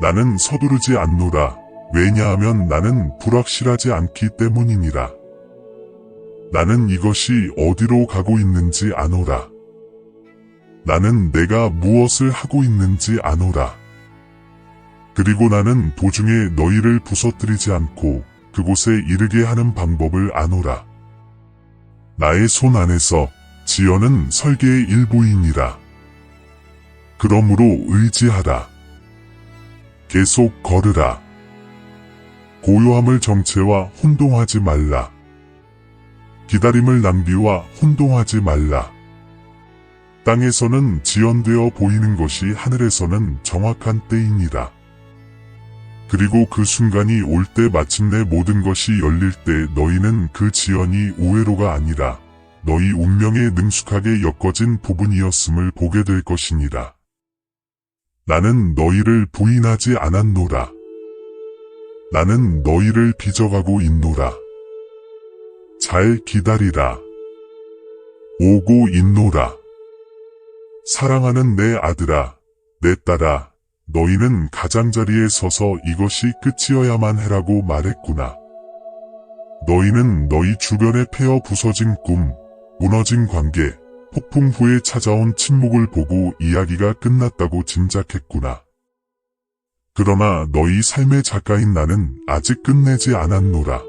나는 서두르지 않노라. 왜냐하면 나는 불확실하지 않기 때문이니라. 나는 이것이 어디로 가고 있는지 아노라. 나는 내가 무엇을 하고 있는지 아노라. 그리고 나는 도중에 너희를 부서뜨리지 않고 그곳에 이르게 하는 방법을 아노라. 나의 손 안에서 지연은 설계의 일부이니라. 그러므로 의지하라. 계속 걸으라. 고요함을 정체와 혼동하지 말라. 기다림을 낭비와 혼동하지 말라. 땅에서는 지연되어 보이는 것이 하늘에서는 정확한 때이니라. 그리고 그 순간이 올 때 마침내 모든 것이 열릴 때 너희는 그 지연이 우회로가 아니라 너희 운명에 능숙하게 엮어진 부분이었음을 보게 될 것이니라. 나는 너희를 부인하지 않았노라. 나는 너희를 빚어가고 있노라. 잘 기다리라. 오고 있노라. 사랑하는 내 아들아, 내 딸아, 너희는 가장자리에 서서 이것이 끝이어야만 해라고 말했구나. 너희는 너희 주변에 패어 부서진 꿈, 무너진 관계, 폭풍 후에 찾아온 침묵을 보고 이야기가 끝났다고 짐작했구나. 그러나 너희 삶의 작가인 나는 아직 끝내지 않았노라.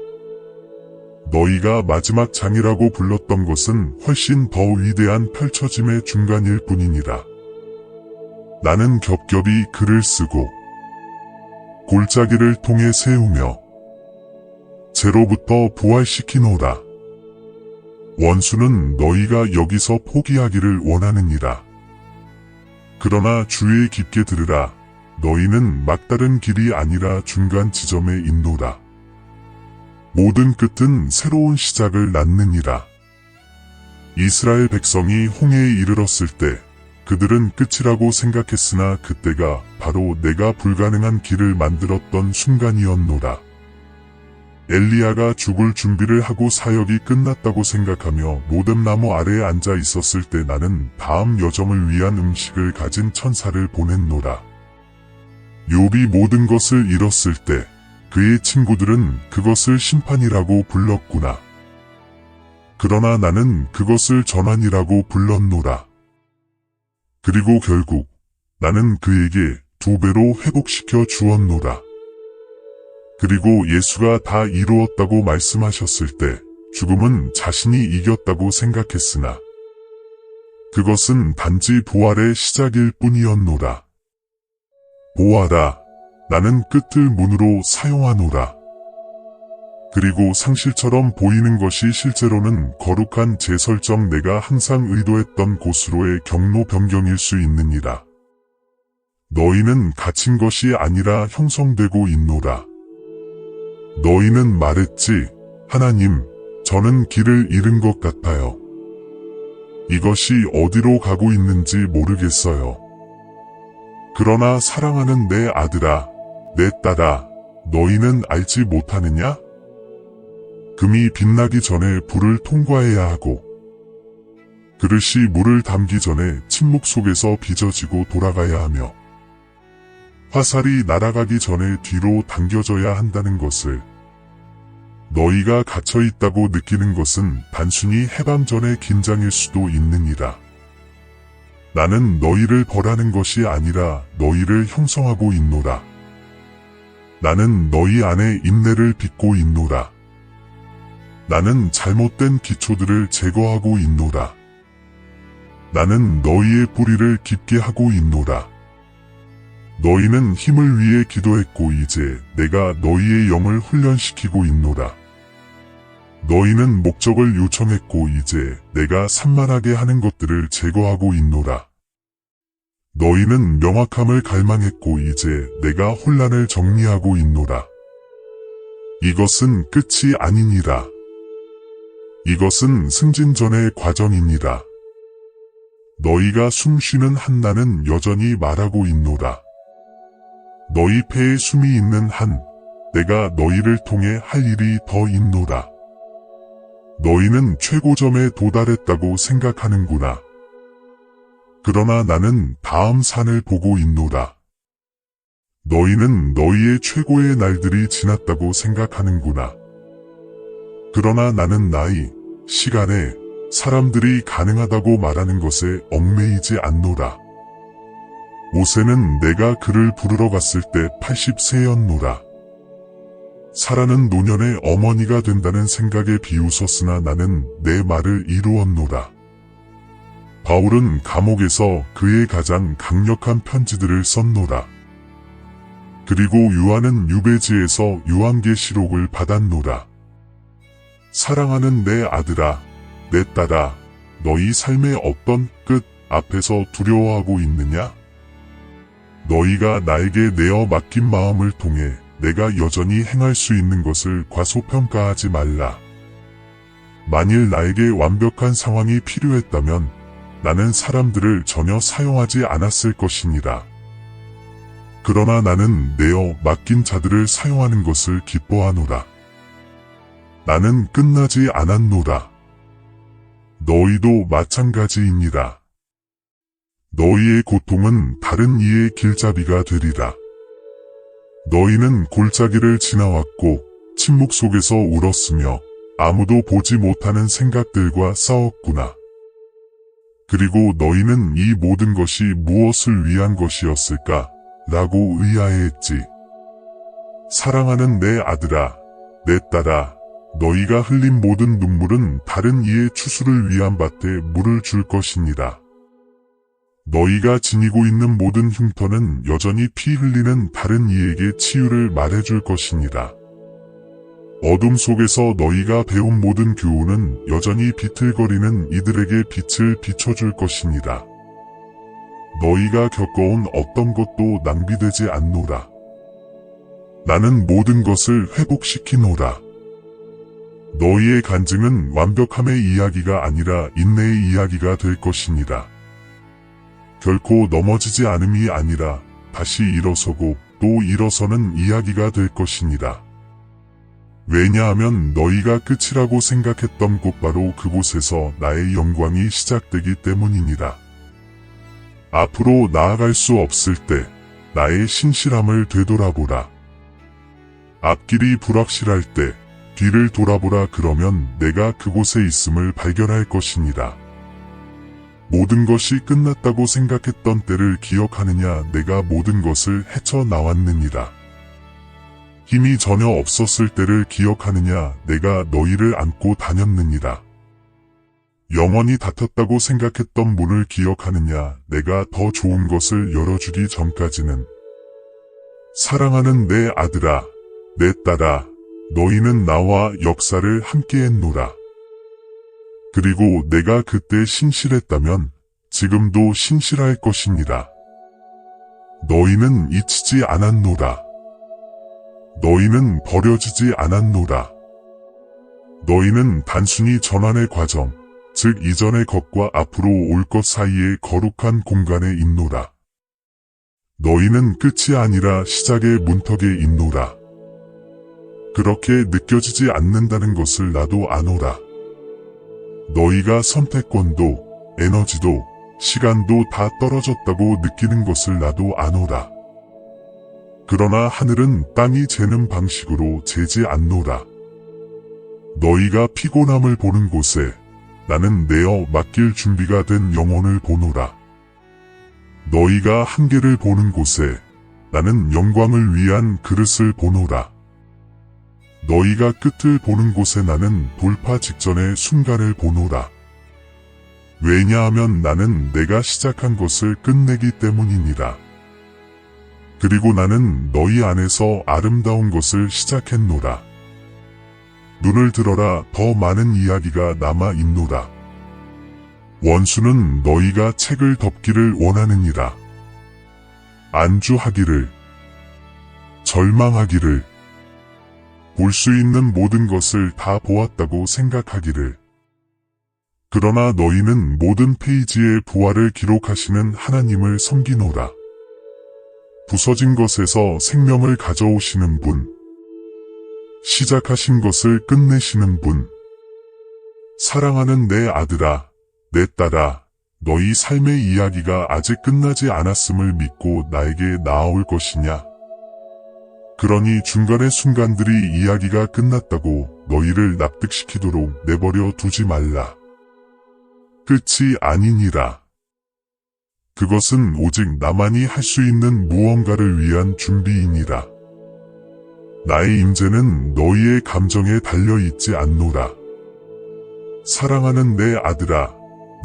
너희가 마지막 장이라고 불렀던 것은 훨씬 더 위대한 펼쳐짐의 중간일 뿐이니라. 나는 겹겹이 글을 쓰고 골짜기를 통해 세우며 제로부터 부활시키노라. 원수는 너희가 여기서 포기하기를 원하느니라. 그러나 주의 깊게 들으라. 너희는 막다른 길이 아니라 중간 지점에 있노라. 모든 끝은 새로운 시작을 낳느니라. 이스라엘 백성이 홍해에 이르렀을 때 그들은 끝이라고 생각했으나 그때가 바로 내가 불가능한 길을 만들었던 순간이었노라. 엘리야가 죽을 준비를 하고 사역이 끝났다고 생각하며 모듬나무 아래에 앉아 있었을 때 나는 다음 여정을 위한 음식을 가진 천사를 보냈노라. 욥이 모든 것을 잃었을 때 그의 친구들은 그것을 심판이라고 불렀구나. 그러나 나는 그것을 전환이라고 불렀노라. 그리고 결국 나는 그에게 2배로 회복시켜 주었노라. 그리고 예수가 다 이루었다고 말씀하셨을 때 죽음은 자신이 이겼다고 생각했으나 그것은 단지 부활의 시작일 뿐이었노라. 보아라, 나는 끝을 문으로 사용하노라. 그리고 상실처럼 보이는 것이 실제로는 거룩한 재설정 내가 항상 의도했던 곳으로의 경로 변경일 수 있느니라. 너희는 갇힌 것이 아니라 형성되고 있노라. 너희는 말했지, 하나님, 저는 길을 잃은 것 같아요. 이것이 어디로 가고 있는지 모르겠어요. 그러나 사랑하는 내 아들아, 내 딸아, 너희는 알지 못하느냐? 금이 빛나기 전에 불을 통과해야 하고 그릇이 물을 담기 전에 침묵 속에서 빚어지고 돌아가야 하며 화살이 날아가기 전에 뒤로 당겨져야 한다는 것을 너희가 갇혀 있다고 느끼는 것은 단순히 해방 전의 긴장일 수도 있느니라. 나는 너희를 벌하는 것이 아니라 너희를 형성하고 있노라. 나는 너희 안에 인내를 빚고 있노라. 나는 잘못된 기초들을 제거하고 있노라. 나는 너희의 뿌리를 깊게 하고 있노라. 너희는 힘을 위해 기도했고 이제 내가 너희의 영을 훈련시키고 있노라. 너희는 목적을 요청했고 이제 내가 산만하게 하는 것들을 제거하고 있노라. 너희는 명확함을 갈망했고 이제 내가 혼란을 정리하고 있노라. 이것은 끝이 아니니라. 이것은 승진 전의 과정이니라. 너희가 숨쉬는 한 나는 여전히 말하고 있노라. 너희 폐에 숨이 있는 한 내가 너희를 통해 할 일이 더 있노라. 너희는 최고점에 도달했다고 생각하는구나. 그러나 나는 다음 산을 보고 있노라. 너희는 너희의 최고의 날들이 지났다고 생각하는구나. 그러나 나는 나이, 시간에 사람들이 가능하다고 말하는 것에 얽매이지 않노라. 모세는 내가 그를 부르러 갔을 때 80세였노라. 사라는 노년의 어머니가 된다는 생각에 비웃었으나 나는 내 말을 이루었노라. 바울은 감옥에서 그의 가장 강력한 편지들을 썼노라. 그리고 요한은 유배지에서 요한계시록을 받았노라. 사랑하는 내 아들아, 내 딸아, 너희 삶의 어떤 끝 앞에서 두려워하고 있느냐? 너희가 나에게 내어 맡긴 마음을 통해 내가 여전히 행할 수 있는 것을 과소평가하지 말라. 만일 나에게 완벽한 상황이 필요했다면 나는 사람들을 전혀 사용하지 않았을 것이니라. 그러나 나는 내어 맡긴 자들을 사용하는 것을 기뻐하노라. 나는 끝나지 않았노라. 너희도 마찬가지이니라. 너희의 고통은 다른 이의 길잡이가 되리라. 너희는 골짜기를 지나왔고 침묵 속에서 울었으며 아무도 보지 못하는 생각들과 싸웠구나. 그리고 너희는 이 모든 것이 무엇을 위한 것이었을까? 라고 의아해했지. 사랑하는 내 아들아, 내 딸아, 너희가 흘린 모든 눈물은 다른 이의 추수를 위한 밭에 물을 줄 것이니라. 너희가 지니고 있는 모든 흉터는 여전히 피 흘리는 다른 이에게 치유를 말해줄 것이니라. 어둠 속에서 너희가 배운 모든 교훈은 여전히 비틀거리는 이들에게 빛을 비춰줄 것이니라. 너희가 겪어온 어떤 것도 낭비되지 않노라. 나는 모든 것을 회복시키노라. 너희의 간증은 완벽함의 이야기가 아니라 인내의 이야기가 될 것이니라. 결코 넘어지지 않음이 아니라 다시 일어서고 또 일어서는 이야기가 될 것이니라. 왜냐하면 너희가 끝이라고 생각했던 곧바로 그곳에서 나의 영광이 시작되기 때문이니라. 앞으로 나아갈 수 없을 때 나의 신실함을 되돌아보라. 앞길이 불확실할 때 뒤를 돌아보라. 그러면 내가 그곳에 있음을 발견할 것이니라. 모든 것이 끝났다고 생각했던 때를 기억하느냐? 내가 모든 것을 헤쳐나왔느니라. 힘이 전혀 없었을 때를 기억하느냐? 내가 너희를 안고 다녔느니라. 영원히 닫혔다고 생각했던 문을 기억하느냐? 내가 더 좋은 것을 열어주기 전까지는. 사랑하는 내 아들아, 내 딸아, 너희는 나와 역사를 함께했노라. 그리고 내가 그때 신실했다면 지금도 신실할 것이니라. 너희는 잊히지 않았노라. 너희는 버려지지 않았노라. 너희는 단순히 전환의 과정, 즉 이전의 것과 앞으로 올 것 사이의 거룩한 공간에 있노라. 너희는 끝이 아니라 시작의 문턱에 있노라. 그렇게 느껴지지 않는다는 것을 나도 아노라. 너희가 선택권도, 에너지도, 시간도 다 떨어졌다고 느끼는 것을 나도 아노라. 그러나 하늘은 땅이 재는 방식으로 재지 않노라. 너희가 피곤함을 보는 곳에 나는 내어 맡길 준비가 된 영혼을 보노라. 너희가 한계를 보는 곳에 나는 영광을 위한 그릇을 보노라. 너희가 끝을 보는 곳에 나는 돌파 직전의 순간을 보노라. 왜냐하면 나는 내가 시작한 것을 끝내기 때문이니라. 그리고 나는 너희 안에서 아름다운 것을 시작했노라. 눈을 들어라. 더 많은 이야기가 남아 있노라. 원수는 너희가 책을 덮기를 원하느니라. 안주하기를, 절망하기를, 볼 수 있는 모든 것을 다 보았다고 생각하기를. 그러나 너희는 모든 페이지에 부활을 기록하시는 하나님을 섬기노라. 부서진 것에서 생명을 가져오시는 분, 시작하신 것을 끝내시는 분. 사랑하는 내 아들아, 내 딸아, 너희 삶의 이야기가 아직 끝나지 않았음을 믿고 나에게 나아올 것이냐? 그러니 중간의 순간들이 이야기가 끝났다고 너희를 납득시키도록 내버려 두지 말라. 끝이 아니니라. 그것은 오직 나만이 할 수 있는 무언가를 위한 준비이니라. 나의 임재는 너희의 감정에 달려있지 않노라. 사랑하는 내 아들아,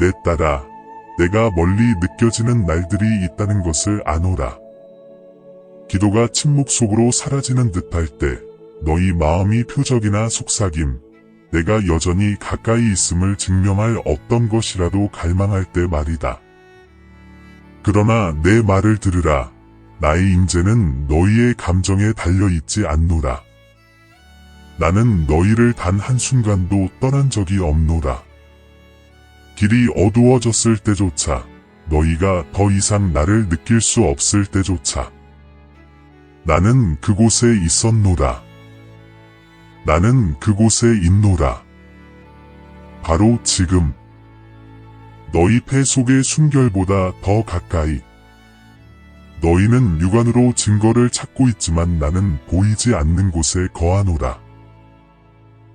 내 딸아, 내가 멀리 느껴지는 날들이 있다는 것을 아노라. 기도가 침묵 속으로 사라지는 듯할 때 너희 마음이 표적이나 속삭임, 내가 여전히 가까이 있음을 증명할 어떤 것이라도 갈망할 때 말이다. 그러나 내 말을 들으라. 나의 임재는 너희의 감정에 달려있지 않노라. 나는 너희를 단 한순간도 떠난 적이 없노라. 길이 어두워졌을 때조차, 너희가 더 이상 나를 느낄 수 없을 때조차, 나는 그곳에 있었노라. 나는 그곳에 있노라. 바로 지금. 너희 폐 속의 순결보다 더 가까이. 너희는 육안으로 증거를 찾고 있지만 나는 보이지 않는 곳에 거하노라.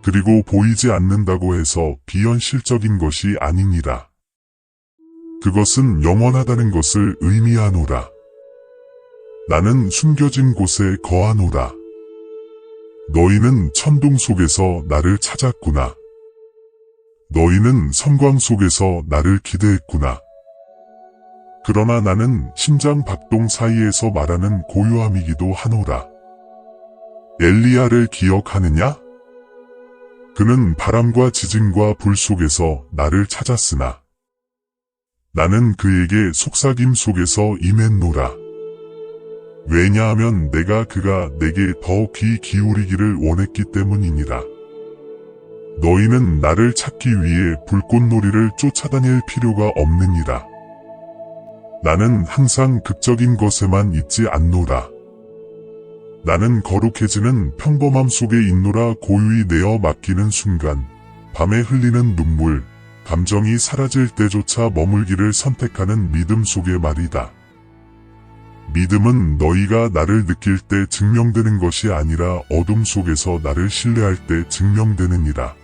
그리고 보이지 않는다고 해서 비현실적인 것이 아니니라. 그것은 영원하다는 것을 의미하노라. 나는 숨겨진 곳에 거하노라. 너희는 천둥 속에서 나를 찾았구나. 너희는 섬광 속에서 나를 기대했구나. 그러나 나는 심장 박동 사이에서 말하는 고요함이기도 하노라. 엘리야를 기억하느냐? 그는 바람과 지진과 불 속에서 나를 찾았으나 나는 그에게 속삭임 속에서 임했노라. 왜냐하면 그가 내게 더 귀 기울이기를 원했기 때문이니라. 너희는 나를 찾기 위해 불꽃놀이를 쫓아다닐 필요가 없느니라. 나는 항상 극적인 것에만 있지 않노라. 나는 거룩해지는 평범함 속에 있노라. 고요히 내어 맡기는 순간, 밤에 흘리는 눈물, 감정이 사라질 때조차 머물기를 선택하는 믿음 속의 말이다. 믿음은 너희가 나를 느낄 때 증명되는 것이 아니라 어둠 속에서 나를 신뢰할 때 증명되느니라.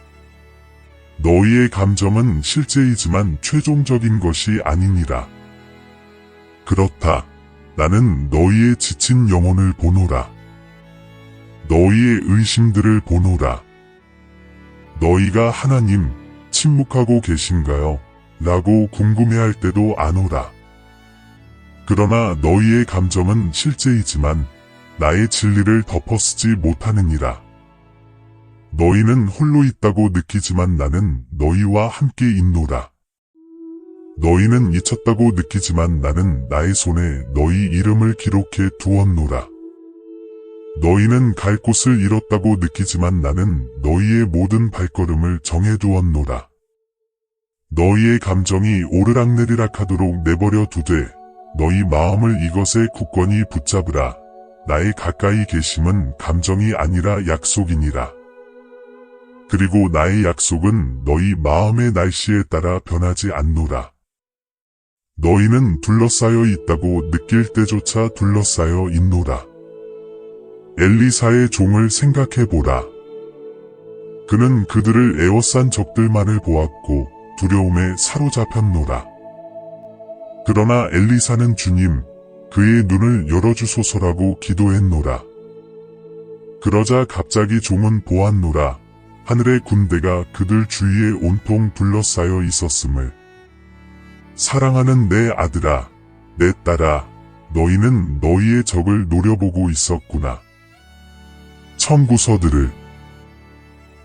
너희의 감정은 실제이지만 최종적인 것이 아니니라. 그렇다. 나는 너희의 지친 영혼을 보노라. 너희의 의심들을 보노라. 너희가 하나님, 침묵하고 계신가요? 라고 궁금해할 때도 아노라. 그러나 너희의 감정은 실제이지만 나의 진리를 덮어쓰지 못하느니라. 너희는 홀로 있다고 느끼지만 나는 너희와 함께 있노라. 너희는 잊혔다고 느끼지만 나는 나의 손에 너희 이름을 기록해 두었노라. 너희는 갈 곳을 잃었다고 느끼지만 나는 너희의 모든 발걸음을 정해두었노라. 너희의 감정이 오르락내리락 하도록 내버려 두되 너희 마음을 이것에 굳건히 붙잡으라. 나의 가까이 계심은 감정이 아니라 약속이니라. 그리고 나의 약속은 너희 마음의 날씨에 따라 변하지 않노라. 너희는 둘러싸여 있다고 느낄 때조차 둘러싸여 있노라. 엘리사의 종을 생각해보라. 그는 그들을 에워싼 적들만을 보았고 두려움에 사로잡혔노라. 그러나 엘리사는 주님, 그의 눈을 열어주소서라고 기도했노라. 그러자 갑자기 종은 보았노라. 하늘의 군대가 그들 주위에 온통 둘러싸여 있었음을. 사랑하는 내 아들아, 내 딸아, 너희는 너희의 적을 노려보고 있었구나. 청구서들을,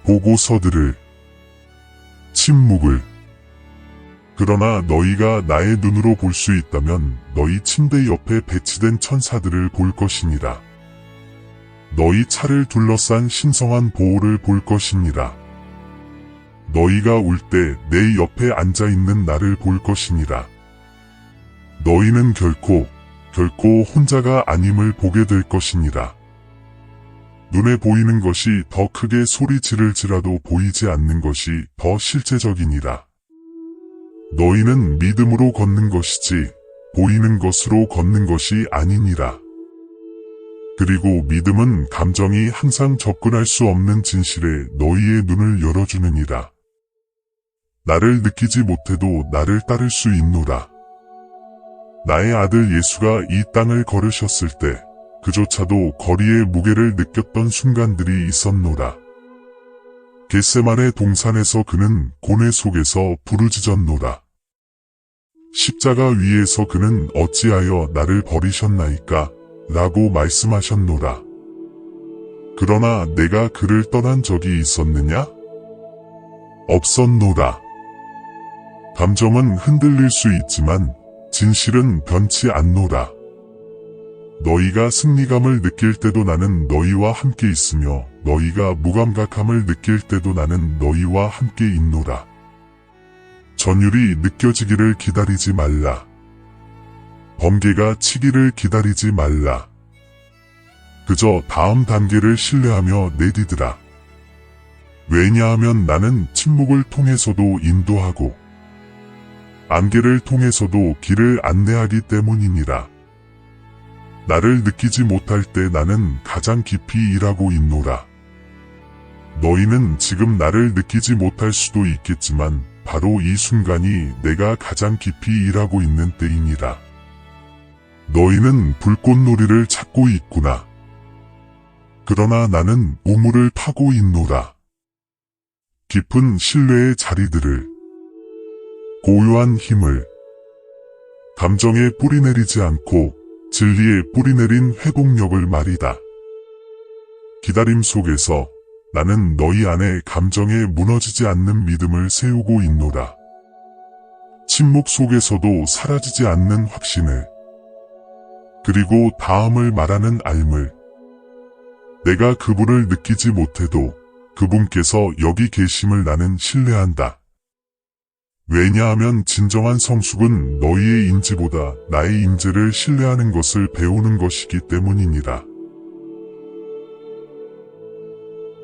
보고서들을, 침묵을. 그러나 너희가 나의 눈으로 볼 수 있다면 너희 침대 옆에 배치된 천사들을 볼 것이니라. 너희 차를 둘러싼 신성한 보호를 볼 것이니라. 너희가 울 때 내 옆에 앉아있는 나를 볼 것이니라. 너희는 결코 혼자가 아님을 보게 될 것이니라. 눈에 보이는 것이 더 크게 소리 지를지라도 보이지 않는 것이 더 실제적이니라. 너희는 믿음으로 걷는 것이지 보이는 것으로 걷는 것이 아니니라. 그리고 믿음은 감정이 항상 접근할 수 없는 진실에 너희의 눈을 열어주느니라. 나를 느끼지 못해도 나를 따를 수 있노라. 나의 아들 예수가 이 땅을 걸으셨을 때 그조차도 거리의 무게를 느꼈던 순간들이 있었노라. 겟세마네 동산에서 그는 고뇌 속에서 부르짖었노라. 십자가 위에서 그는 어찌하여 나를 버리셨나이까? 라고 말씀하셨노라. 그러나 내가 그를 떠난 적이 있었느냐? 없었노라. 감정은 흔들릴 수 있지만 진실은 변치 않노라. 너희가 승리감을 느낄 때도 나는 너희와 함께 있으며 너희가 무감각함을 느낄 때도 나는 너희와 함께 있노라. 전율이 느껴지기를 기다리지 말라. 번개가 치기를 기다리지 말라. 그저 다음 단계를 신뢰하며 내디드라. 왜냐하면 나는 침묵을 통해서도 인도하고 안개를 통해서도 길을 안내하기 때문이니라. 나를 느끼지 못할 때 나는 가장 깊이 일하고 있노라. 너희는 지금 나를 느끼지 못할 수도 있겠지만 바로 이 순간이 내가 가장 깊이 일하고 있는 때이니라. 너희는 불꽃놀이를 찾고 있구나. 그러나 나는 우물을 파고 있노라. 깊은 신뢰의 자리들을, 고요한 힘을, 감정에 뿌리내리지 않고 진리에 뿌리내린 회복력을 말이다. 기다림 속에서 나는 너희 안에 감정에 무너지지 않는 믿음을 세우고 있노라. 침묵 속에서도 사라지지 않는 확신을, 그리고 다음을 말하는 알물. 내가 그분을 느끼지 못해도 그분께서 여기 계심을 나는 신뢰한다. 왜냐하면 진정한 성숙은 너희의 인지보다 나의 인재를 신뢰하는 것을 배우는 것이기 때문이니라.